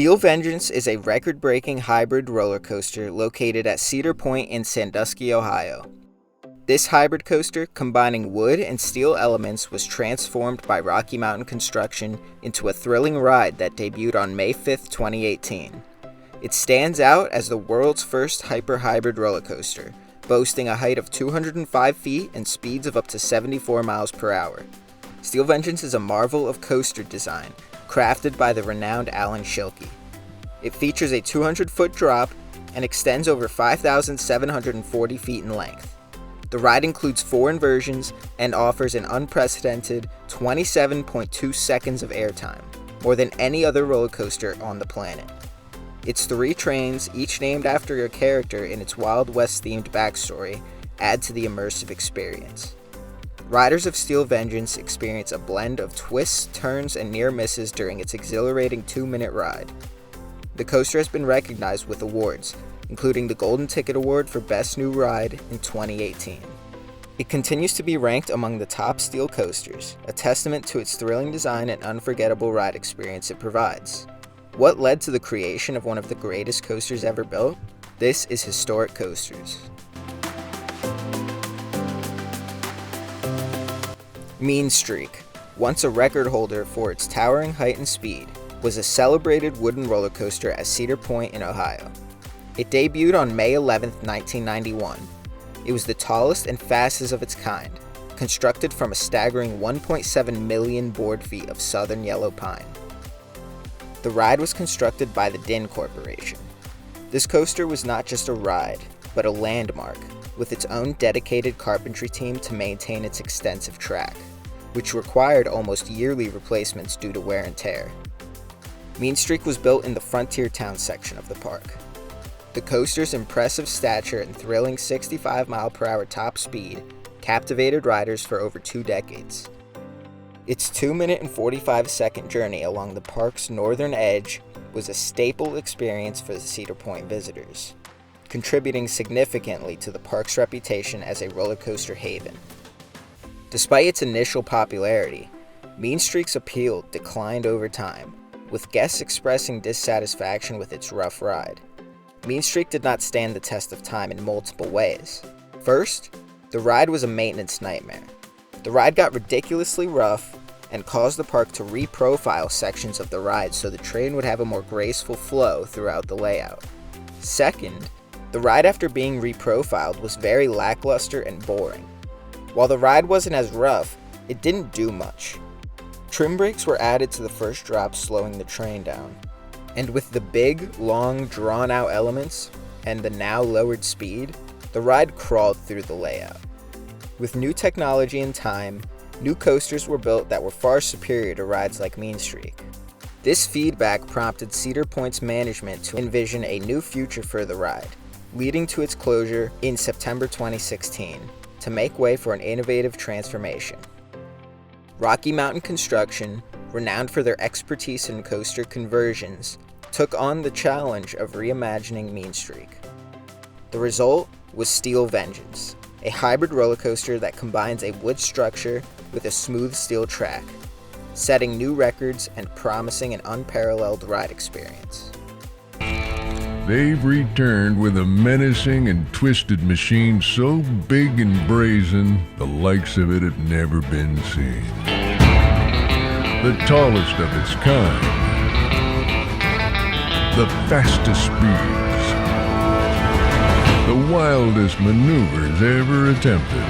Steel Vengeance is a record-breaking hybrid roller coaster located at Cedar Point in Sandusky, Ohio. This hybrid coaster, combining wood and steel elements, was transformed by Rocky Mountain Construction into a thrilling ride that debuted on May 5, 2018. It stands out as the world's first hyper-hybrid roller coaster, boasting a height of 205 feet and speeds of up to 74 miles per hour. Steel Vengeance is a marvel of coaster design, crafted by the renowned Alan Schilke. It features a 200-foot drop and extends over 5,740 feet in length. The ride includes 4 inversions and offers an unprecedented 27.2 seconds of airtime, more than any other roller coaster on the planet. Its 3 trains, each named after a character in its Wild West-themed backstory, add to the immersive experience. Riders of Steel Vengeance experience a blend of twists, turns, and near misses during its exhilarating 2-minute ride. The coaster has been recognized with awards, including the Golden Ticket Award for Best New Ride in 2018. It continues to be ranked among the top steel coasters, a testament to its thrilling design and unforgettable ride experience it provides. What led to the creation of one of the greatest coasters ever built? This is Historic Coasters. Mean Streak, once a record holder for its towering height and speed, was a celebrated wooden roller coaster at Cedar Point in Ohio. It debuted on May 11, 1991. It was the tallest and fastest of its kind, constructed from a staggering 1.7 million board feet of southern yellow pine. The ride was constructed by the Din Corporation. This coaster was not just a ride, but a landmark, with its own dedicated carpentry team to maintain its extensive track, which required almost yearly replacements due to wear and tear. Mean Streak was built in the Frontier Town section of the park. The coaster's impressive stature and thrilling 65-mile-per-hour top speed captivated riders for over 2 decades. Its 2-minute and 45-second journey along the park's northern edge was a staple experience for the Cedar Point visitors, contributing significantly to the park's reputation as a roller coaster haven. Despite its initial popularity, Mean Streak's appeal declined over time, with guests expressing dissatisfaction with its rough ride. Mean Streak did not stand the test of time in multiple ways. First, the ride was a maintenance nightmare. The ride got ridiculously rough and caused the park to reprofile sections of the ride so the train would have a more graceful flow throughout the layout. Second, the ride after being reprofiled was very lackluster and boring. While the ride wasn't as rough, it didn't do much. Trim brakes were added to the first drop, slowing the train down. And with the big, long, drawn-out elements and the now lowered speed, the ride crawled through the layout. With new technology and time, new coasters were built that were far superior to rides like Mean Streak. This feedback prompted Cedar Point's management to envision a new future for the ride, leading to its closure in September 2016 to make way for an innovative transformation. Rocky Mountain Construction, renowned for their expertise in coaster conversions, took on the challenge of reimagining Mean Streak. The result was Steel Vengeance, a hybrid roller coaster that combines a wood structure with a smooth steel track, setting new records and promising an unparalleled ride experience. They've returned with a menacing and twisted machine so big and brazen, the likes of it had never been seen. The tallest of its kind, the fastest speeds, the wildest maneuvers ever attempted.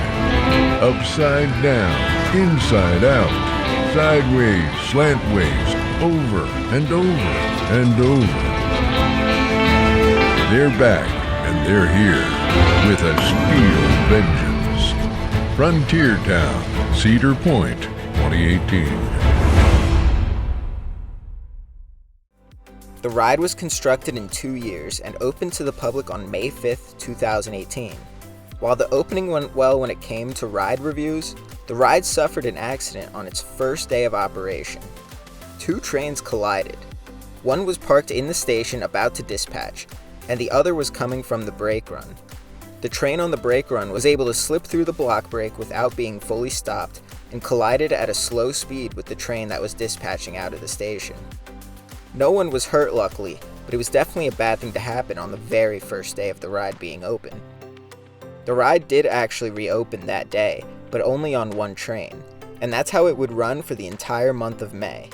Upside down, inside out, sideways, slantways, over and over and over. They're back, and they're here with a Steel Vengeance. Frontier Town, Cedar Point, 2018. The ride was constructed in 2 years and opened to the public on May 5, 2018. While the opening went well when it came to ride reviews, the ride suffered an accident on its first day of operation. 2 trains collided. One was parked in the station about to dispatch, and the other was coming from the brake run. The train on the brake run was able to slip through the block brake without being fully stopped and collided at a slow speed with the train that was dispatching out of the station. No one was hurt luckily, but it was definitely a bad thing to happen on the very first day of the ride being open. The ride did actually reopen that day, but only on one train, and that's how it would run for the entire month of May.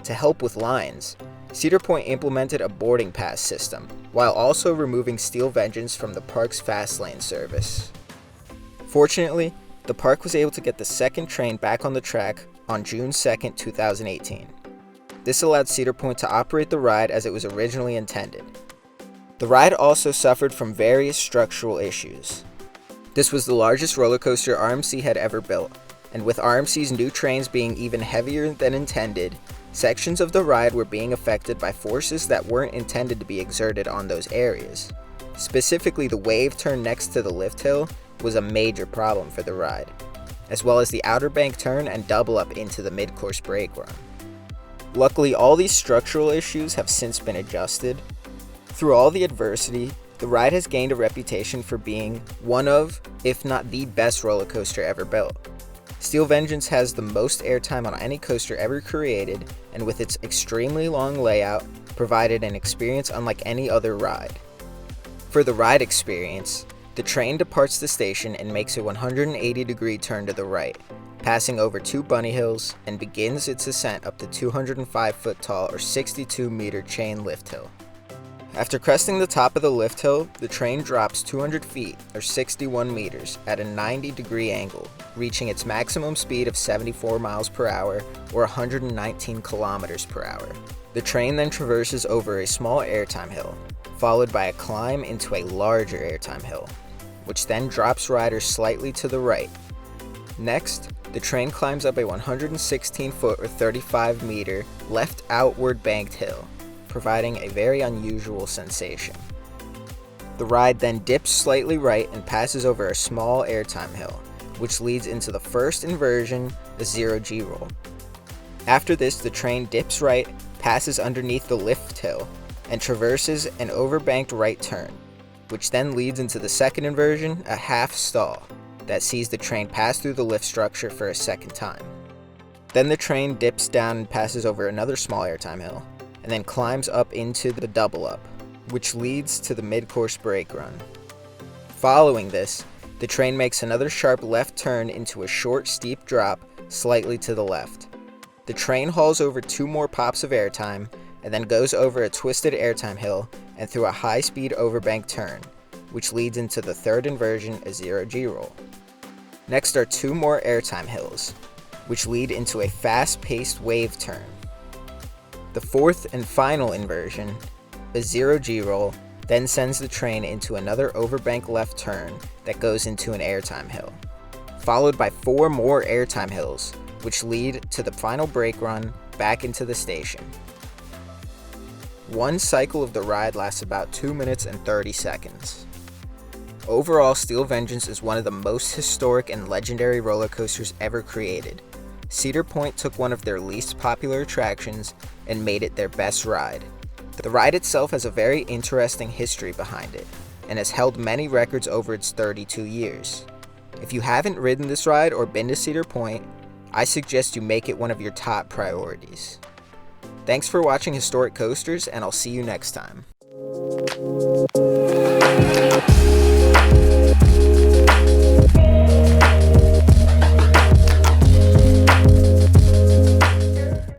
To help with lines, Cedar Point implemented a boarding pass system, while also removing Steel Vengeance from the park's fast lane service. Fortunately, the park was able to get the second train back on the track on June 2, 2018. This allowed Cedar Point to operate the ride as it was originally intended. The ride also suffered from various structural issues. This was the largest roller coaster RMC had ever built, and with RMC's new trains being even heavier than intended, sections of the ride were being affected by forces that weren't intended to be exerted on those areas. Specifically, the wave turn next to the lift hill was a major problem for the ride, as well as the outer bank turn and double up into the mid-course brake run. Luckily, all these structural issues have since been adjusted. Through all the adversity, the ride has gained a reputation for being one of, if not the best roller coaster ever built. Steel Vengeance has the most airtime on any coaster ever created, and with its extremely long layout, provided an experience unlike any other ride. For the ride experience, the train departs the station and makes a 180-degree turn to the right, passing over two bunny hills, and begins its ascent up the 205-foot tall or 62-meter chain lift hill. After cresting the top of the lift hill, the train drops 200 feet or 61 meters at a 90-degree angle, reaching its maximum speed of 74 miles per hour or 119 kilometers per hour. The train then traverses over a small airtime hill, followed by a climb into a larger airtime hill, which then drops riders slightly to the right. Next, the train climbs up a 116-foot or 35-meter left outward banked hill, providing a very unusual sensation. The ride then dips slightly right and passes over a small airtime hill, which leads into the first inversion, the zero-G roll. After this, the train dips right, passes underneath the lift hill, and traverses an overbanked right turn, which then leads into the second inversion, a half stall, that sees the train pass through the lift structure for a second time. Then the train dips down and passes over another small airtime hill, and then climbs up into the double up, which leads to the mid-course brake run. Following this, the train makes another sharp left turn into a short, steep drop slightly to the left. The train hauls over two more pops of airtime, and then goes over a twisted airtime hill and through a high-speed overbank turn, which leads into the third inversion, a zero-G roll. Next are two more airtime hills, which lead into a fast-paced wave turn. The fourth and final inversion, a zero-G roll, then sends the train into another overbank left turn that goes into an airtime hill, followed by four more airtime hills, which lead to the final brake run back into the station. One cycle of the ride lasts about 2 minutes and 30 seconds. Overall, Steel Vengeance is one of the most historic and legendary roller coasters ever created. Cedar Point took one of their least popular attractions and made it their best ride. The ride itself has a very interesting history behind it, and has held many records over its 32 years. If you haven't ridden this ride or been to Cedar Point, I suggest you make it one of your top priorities. Thanks for watching Historic Coasters, and I'll see you next time.